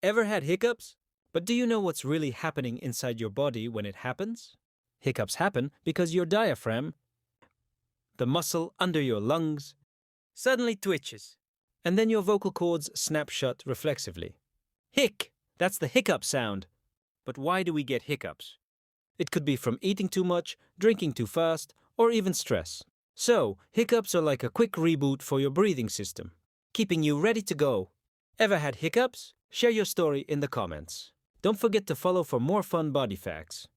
Ever had hiccups? But do you know what's really happening inside your body when it happens? Hiccups happen because your diaphragm, the muscle under your lungs, suddenly twitches, and then your vocal cords snap shut reflexively. Hic! That's the hiccup sound. But why do we get hiccups? It could be from eating too much, drinking too fast, or even stress. So, hiccups are like a quick reboot for your breathing system, keeping you ready to go. Ever had hiccups? Share your story in the comments. Don't forget to follow for more fun body facts.